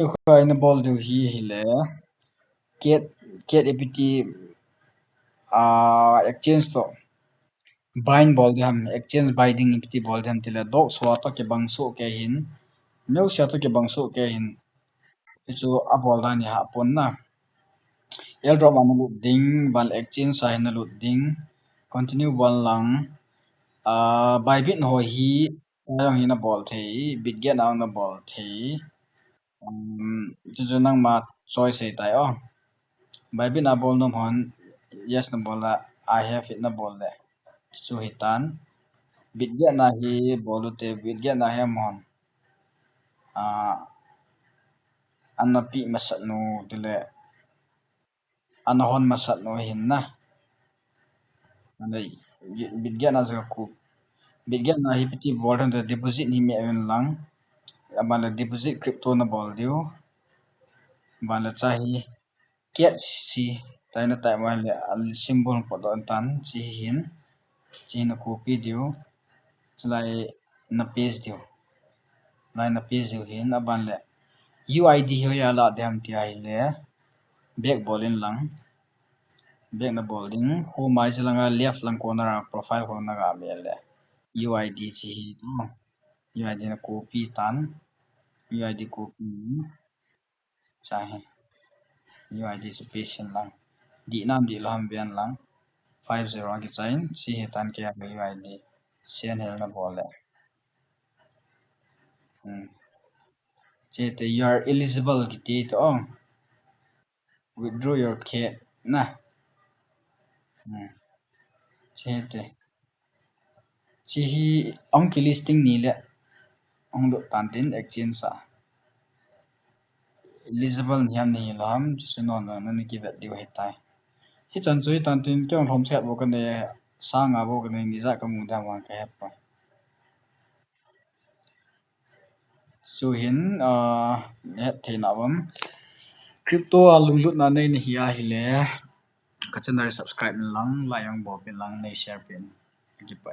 Khoi na ball du hi le get get apt exchange to bind ball jam exchange binding apt ball jam tila dok swa to ke bangso ke hin no sha to ke bangso ke hin chu a ball da ni ha pon na el drop man lu ding bal exchange sai na lu ding continue ball lang by bit ho hi ayang hi na ball thei bit get na na ball thei chu chu nang ma choice sei tai o by bit na ball nom hon yes na ball la I have it na ball le chu hitan bit get na hi ball te bit get na he mon anna pi masat no tile anna hon masat no hin na andai bit get na za ku bit get na hi piti ball han deposit ni me lang amala deposit crypto na ball dio bala chahi get si taina tai ma le al symbol po don tan si hin chi na copy dio chlai na paste dio lai na paste dio hin aban le UID ho ya la dam ti ai le back ballin lang back na bowling ho mai chalanga left lang corner profile ho na ga me le UID chi hi UID na copy tan UID copy chahe UID space lang di nam di lam bian lang 50 ki chain si tan ke ya UID sen hel na bole che te you are eligible ki te to withdraw your cat na che te chi hi ong ki listing ni le ong do tan tin exchange sa eligible hiam ni lam chi non na ni ki vet diu he tai hi chan chui tan tin kyong thom chat bo kan ne sa nga bo kan ni za ka mu da wa ka pa so hin net the na bam crypto alung lut na nei ni hi a hi le ka channel subscribe lang la yang bo pe lang nei share pen ki pa